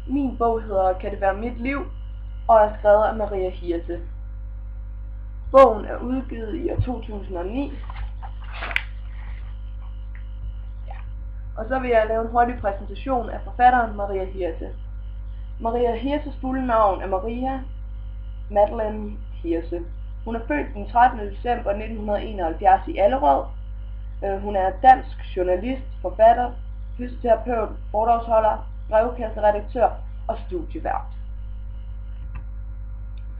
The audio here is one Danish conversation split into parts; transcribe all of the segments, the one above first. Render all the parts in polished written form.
Min bog hedder Kan det være mit liv? Og er skrevet af Maria Hirse. Bogen er udgivet i år 2009. Og så vil jeg lave en hurtig præsentation af forfatteren Maria Hirse. Maria Hirses fulde navn er Maria Madeleine Hirse. Hun er født den 13. december 1971 i Allerød. Hun er dansk journalist, forfatter, fysioterapeut, foredragsholder, brevkasseredaktør og studievært.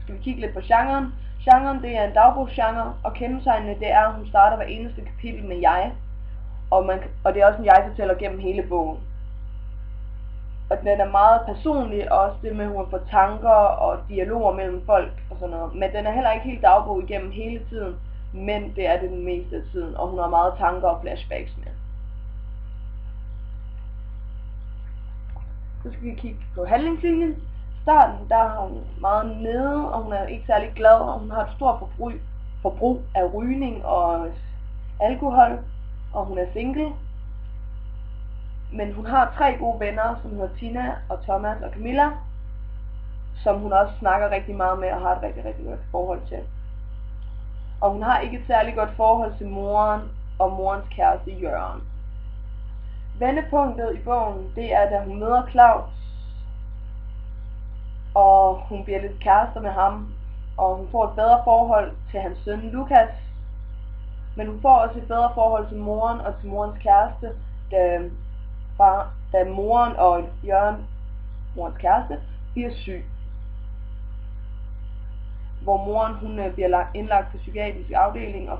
Skal vi kigge lidt på genren. Genren det er en dagbogsgenre, og kendetegnende det er, at hun starter hver eneste kapitel med jeg. Og det er også en jeg-fortæller gennem hele bogen. Og den er meget personlig, og også det med, at hun får tanker og dialoger mellem folk og sådan noget. Men den er heller ikke helt dagbog igennem hele tiden, men det er det den meste af tiden, og hun har meget tanker og flashbacks med. Så skal vi kigge på handlingslinjen. Starten, der er hun meget nede, og hun er ikke særlig glad, og hun har et stort forbrug af rygning og alkohol, og hun er single. Men hun har 3 gode venner, som hedder Tina og Thomas og Camilla, som hun også snakker rigtig meget med og har et rigtig, rigtig godt forhold til. Og hun har ikke et særligt godt forhold til moren og morens kæreste Jørgen. Vendepunktet i bogen, det er, da hun møder Claus, og hun bliver lidt kærester med ham, og hun får et bedre forhold til hans søn Lukas. Men hun får også et bedre forhold til moren og til morens kæreste, da moren og Jørgen, morens kæreste, bliver syg. Hvor moren hun bliver indlagt på psykiatrisk afdeling, og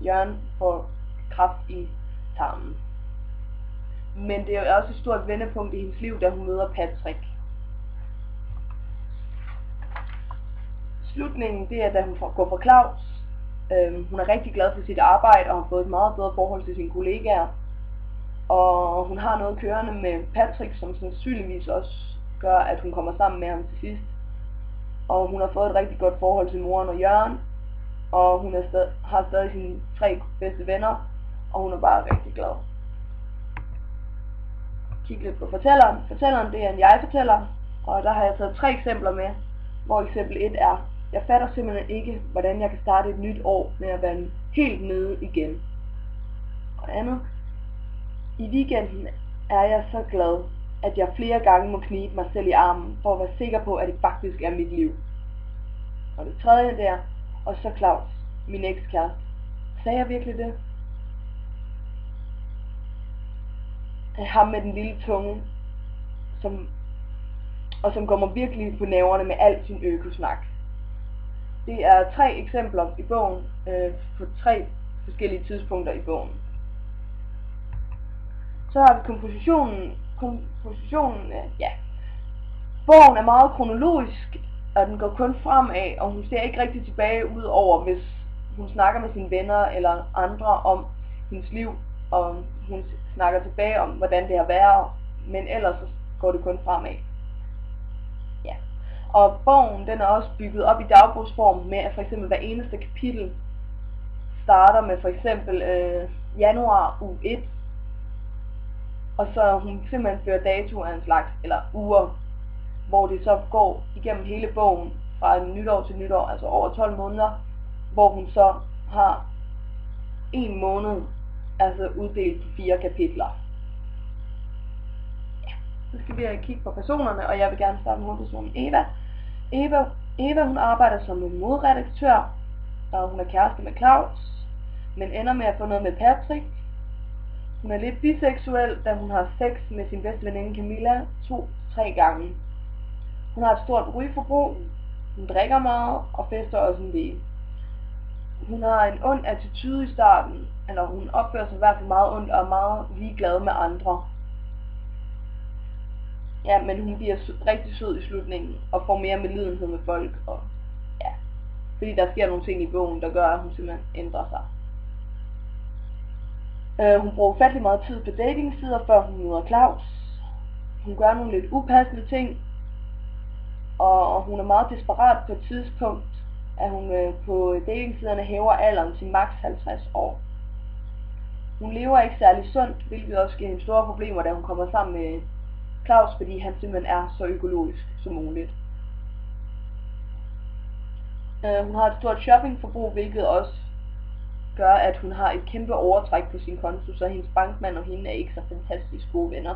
Jørgen får kræft i tarmen. Men det er også et stort vendepunkt i hendes liv, da hun møder Patrick. Slutningen det er, da hun går for Claus. Hun er rigtig glad for sit arbejde og har fået et meget bedre forhold til sine kollegaer. Og hun har noget kørende med Patrick, som sandsynligvis også gør, at hun kommer sammen med ham til sidst. Og hun har fået et rigtig godt forhold til moren og Jørgen. Og hun har stadig sine 3 bedste venner. Og hun er bare rigtig glad. Kig lidt på fortælleren. Fortælleren det er en jeg-fortæller. Og der har jeg taget 3 eksempler med. Hvor eksempel 1 er: jeg fatter simpelthen ikke, hvordan jeg kan starte et nyt år med at være helt nede igen. Og andet: i weekenden er jeg så glad, at jeg flere gange må knibe mig selv i armen, for at være sikker på, at det faktisk er mit liv. Og det tredje der, og så Claus, min ekskæreste. Sagde jeg virkelig det? Ham med den lille tunge, som går mig virkelig på nerverne med al sin økosnak. Det er 3 eksempler i bogen, på 3 forskellige tidspunkter i bogen. Så har vi kompositionen. Bogen er meget kronologisk, og den går kun fremad, og hun ser ikke rigtig tilbage ud over, hvis hun snakker med sine venner eller andre om hendes liv, og hun snakker tilbage om, hvordan det har været, men ellers så går det kun fremad. Ja. Og bogen den er også bygget op i dagbogsform med, at for eksempel hver eneste kapitel starter med for eksempel januar uge 1, og så hun simpelthen fører datoer af en slags, eller uger, hvor det så går igennem hele bogen fra nytår til nytår, altså over 12 måneder, hvor hun så har 1 måned, altså uddelt på 4 kapitler. Ja. Så skal vi kigge på personerne, og jeg vil gerne starte med hovedpersonen Eva. Eva hun arbejder som en moderedaktør, og hun er kæreste med Claus, men ender med at få noget med Patrick. Hun er lidt biseksuel, da hun har sex med sin bedste veninde Camilla 2-3 gange. Hun har et stort rygeforbrug, hun drikker meget og fester også en del. Hun har en ond attitude i starten, eller hun opfører sig i hvert fald meget ondt og er meget ligeglad med andre. Ja, men hun bliver rigtig sød i slutningen og får mere medlidenhed med folk, og ja, fordi der sker nogle ting i bogen, der gør, at hun simpelthen ændrer sig. Hun bruger ufattelig meget tid på datingsider, før hun møder Claus. Hun gør nogle lidt upassende ting, og hun er meget desperat på et tidspunkt, at hun på datingsiderne hæver alderen til maks 50 år. Hun lever ikke særlig sundt, hvilket også giver hende store problemer, da hun kommer sammen med Claus, fordi han simpelthen er så økologisk som muligt. Hun har et stort shoppingforbrug, hvilket også gør, at hun har et kæmpe overtræk på sin konto, så hendes bankmand og hende er ikke så fantastisk gode venner.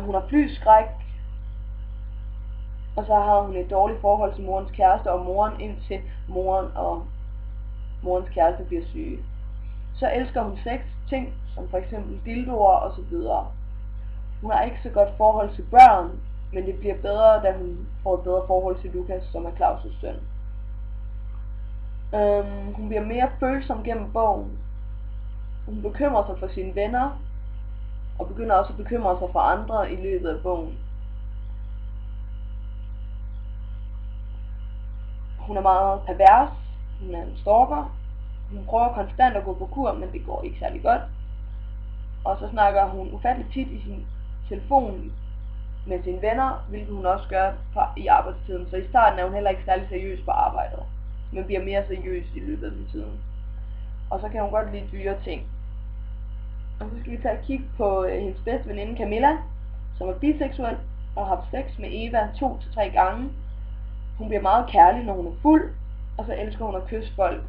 Hun har flyskræk, og så har hun et dårligt forhold til morens kæreste og moren, indtil moren og morens kæreste bliver syge. Så elsker hun sex ting, som for eksempel dildoer og så videre. Hun har ikke så godt forhold til børn, men det bliver bedre, da hun får et bedre forhold til Lukas, som er Claus' søn. Hun bliver mere følsom gennem bogen. Hun bekymrer sig for sine venner, og begynder også at bekymre sig for andre i løbet af bogen. Hun er meget pervers, hun er en stalker, hun prøver konstant at gå på kur, men det går ikke særlig godt. Og så snakker hun ufatteligt tit i sin telefon med sine venner, hvilket hun også gør i arbejdstiden. Så i starten er hun heller ikke særlig seriøs på arbejdet, men bliver mere seriøs i løbet af den tiden. Og så kan hun godt lide dyre ting. Og så skal vi tage et kig på hendes bedste veninde Camilla, som er biseksuel og har haft sex med Eva 2 til 3 gange. Hun bliver meget kærlig, når hun er fuld, og så elsker hun at kysse folk,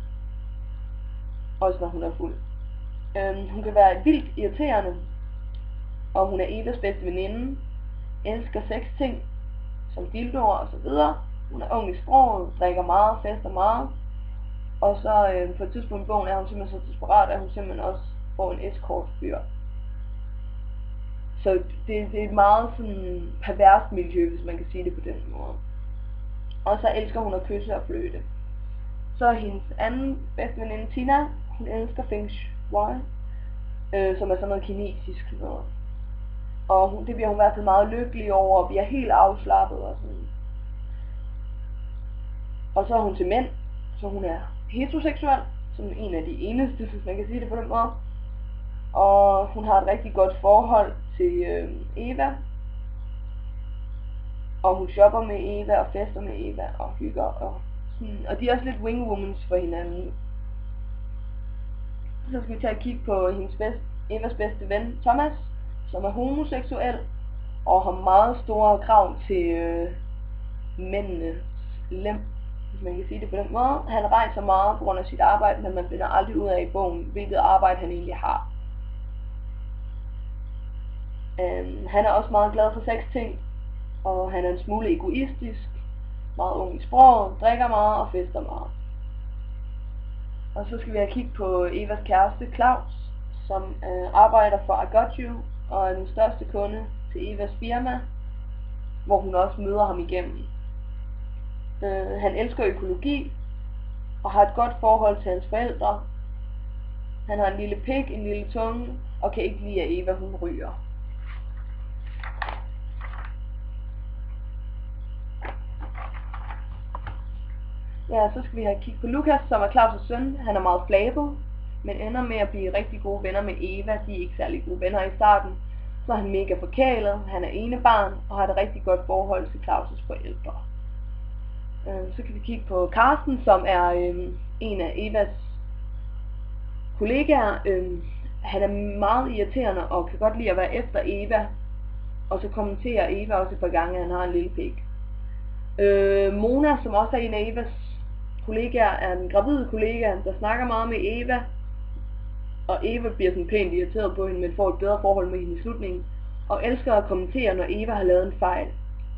også når hun er fuld. Hun kan være vildt irriterende, og hun er Evas bedste veninde, elsker sexting, som dildoer og så videre. Hun er ung i sproget, drikker meget, fester meget, og så på et tidspunkt i bogen er hun simpelthen så desperat, at hun simpelthen også får en escort-fyr. Så det er et meget sådan perverst miljø, hvis man kan sige det på den måde. Og så elsker hun at kysse og flirte. Så hendes anden bedste veninde Tina, hun elsker Feng Shui, som er sådan noget kinesisk noget. Og det bliver hun i hvert fald meget lykkelig over, og bliver helt afslappet og sådan. Og så er hun til mænd, så hun er heteroseksuel, som en af de eneste, hvis man kan sige det på den måde. Og hun har et rigtig godt forhold til Eva. Og hun shopper med Eva og fester med Eva og hygger og sådan. Og de er også lidt wingwomans for hinanden. Så skal vi tage et kig på Evas bedste ven Thomas, som er homoseksuel og har meget store krav til mændenes lem, hvis man kan sige det på den måde. Han rejser meget på grund af sit arbejde, men man finder aldrig ud af i bogen, hvilket arbejde han egentlig har. Han er også meget glad for sexting, og han er en smule egoistisk, meget ung i sproget, drikker meget og fester meget. Og så skal vi have kigget på Evas kæreste Claus, som arbejder for I Got You, og er den største kunde til Evas firma, hvor hun også møder ham igennem. Han elsker økologi, og har et godt forhold til hans forældre. Han har en lille pik, en lille tunge, og kan ikke lide, at Eva hun ryger. Ja, så skal vi have kigget på Lukas, som er Claus' søn. Han er meget flabet, men ender med at blive rigtig gode venner med Eva. De er ikke særlig gode venner i starten. Så er han mega forkælet, han er enebarn og har et rigtig godt forhold til Claus' forældre. Så kan vi kigge på Carsten, som er en af Evas kollegaer. Han er meget irriterende og kan godt lide at være efter Eva. Og så kommenterer Eva også et par gange, at han har en lille pik. Mona, som også er en af Evas kollegaer, er en gravid kollega, der snakker meget med Eva. Og Eva bliver sådan pænt irriteret på hende, men får et bedre forhold med hende i slutningen. Og elsker at kommentere, når Eva har lavet en fejl.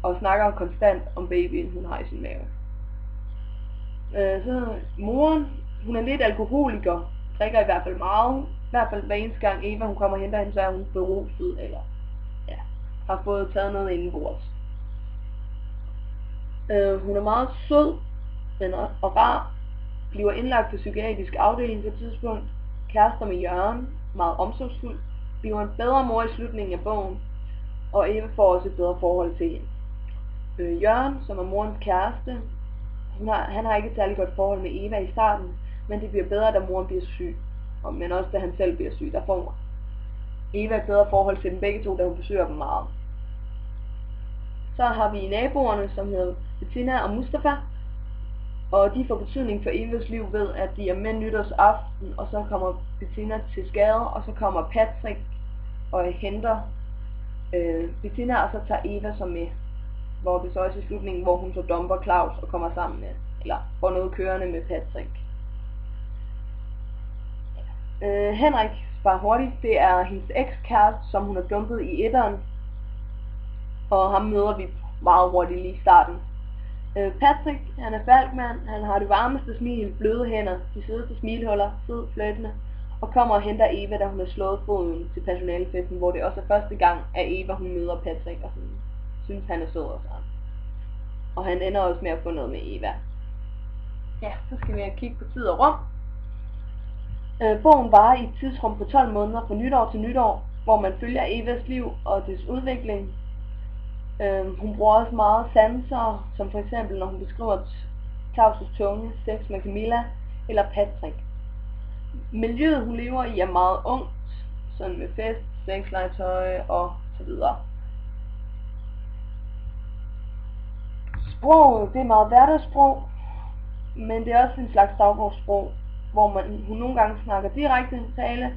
Og snakker konstant om babyen, hun har i sin mave. Så moren, hun er lidt alkoholiker. Drikker i hvert fald meget. I hvert fald hver eneste gang Eva hun kommer og henter hende, så er hun beruset, eller ja, har fået taget noget indenbords. Hun er meget sød og rar. Bliver indlagt på psykiatrisk afdeling på et tidspunkt. Kærester med Jørgen, meget omsorgsfuld. Bliver en bedre mor i slutningen af bogen. Og Eva får også et bedre forhold til hende. Jørgen, som er morens kæreste, han har ikke et særligt godt forhold med Eva i starten, men det bliver bedre, da moren bliver syg. Men også da han selv bliver syg, der får Eva et bedre forhold til dem begge to, da hun besøger dem meget. Så har vi naboerne, som hedder Bettina og Mustafa, og de får betydning for Evas liv ved, at de er med nytårsaften, og så kommer Bettina til skade, og så kommer Patrick og henter Bettina, og så tager Eva så med. Hvor det så også i slutningen, hvor hun så dumper Claus og kommer sammen med, eller får noget kørende med Patrick. Henrik, bare hurtigt, det er hendes ekskæreste, som hun har dumpet i etteren. Og ham møder vi meget hurtigt lige i starten. Patrick, han er falkmand, han har det varmeste smil, bløde hænder, de sødeste smilhuller, sød, flirtende, og kommer og henter Eva, da hun har slået foden til personalefesten, hvor det også er første gang, at Eva hun møder Patrick, og hun synes, han er sød og sådan. Og han ender også med at få noget med Eva. Ja, så skal vi kigge på tid og rum. Bogen varer i et tidsrum på 12 måneder fra nytår til nytår, hvor man følger Evas liv og dets udvikling. Hun bruger også meget sanser, som for eksempel når hun beskriver Claus' tunge, sex med Camilla eller Patrick. Miljøet hun lever i er meget ungt, sådan med fest, sexlegetøj og så videre. Sproget, det er meget hverdagssprog, men det er også en slags dagbogssprog, hvor hun nogle gange snakker direkte tale,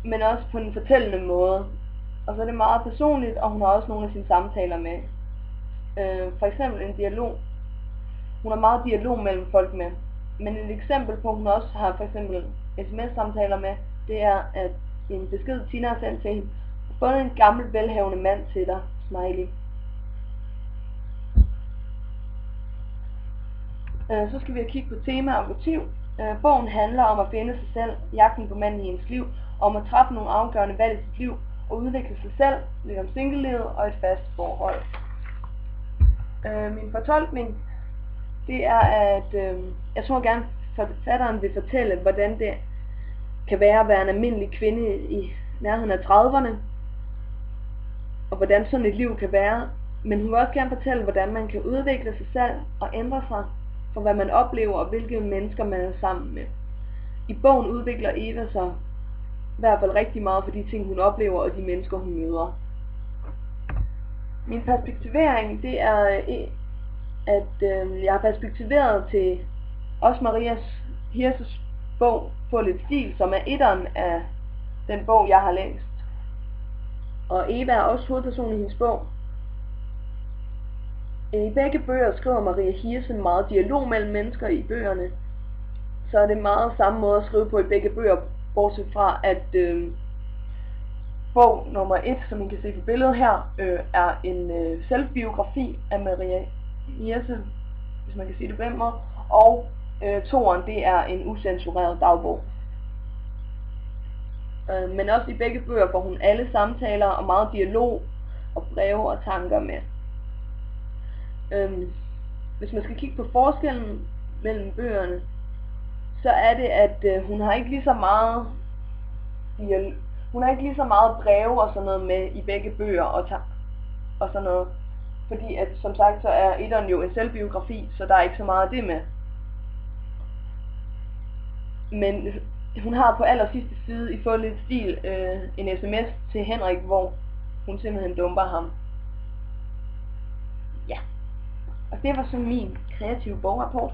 men også på en fortællende måde. Og så er det meget personligt, og hun har også nogle af sine samtaler med. For eksempel en dialog. Hun har meget dialog mellem folk med. Men et eksempel på, at hun også har for eksempel sms-samtaler med, det er, at en besked Tina har sendt til hende: fundet en gammel, velhavende mand til dig, smiley. Så skal vi kigge på tema og motiv. Bogen handler om at finde sig selv, jagten på manden i hendes liv, om at træffe nogle afgørende valg i sit liv, og udvikle sig selv, lidt om singlelivet og et fast forhold. Min fortolkning, det er, at jeg tror gerne, forfatteren vil fortælle, hvordan det kan være at være en almindelig kvinde i nærheden af 30'erne, og hvordan sådan et liv kan være. Men hun vil også gerne fortælle, hvordan man kan udvikle sig selv og ændre sig for hvad man oplever og hvilke mennesker man er sammen med. I bogen udvikler Eva sig i hvert fald rigtig meget for de ting hun oplever og de mennesker hun møder. Min perspektivering, det er, at jeg har perspektiveret til også Marias Hirses bog på lidt stil, som er etteren af den bog jeg har læst. Og Eva er også hovedperson i hendes bog. I begge bøger skriver Maria Hirse meget dialog mellem mennesker i bøgerne. Så er det meget samme måde at skrive på i begge bøger, bortset fra at bog nummer 1, som I kan se på billedet her, er en selvbiografi af Maria Hirse, hvis man kan sige det på den måde, og toeren, det er en ucensureret dagbog. Men også i begge bøger får hun alle samtaler og meget dialog og breve og tanker med. Hvis man skal kigge på forskellen mellem bøgerne, så er det, at hun har ikke lige så meget breve og sådan noget med i begge bøger og sådan noget. Fordi at, som sagt, så er etteren jo en selvbiografi, så der er ikke så meget af det med. Men hun har på aller sidste side i fået lidt stil en sms til Henrik, hvor hun simpelthen dumper ham. Ja. Og det var så min kreative bograpport.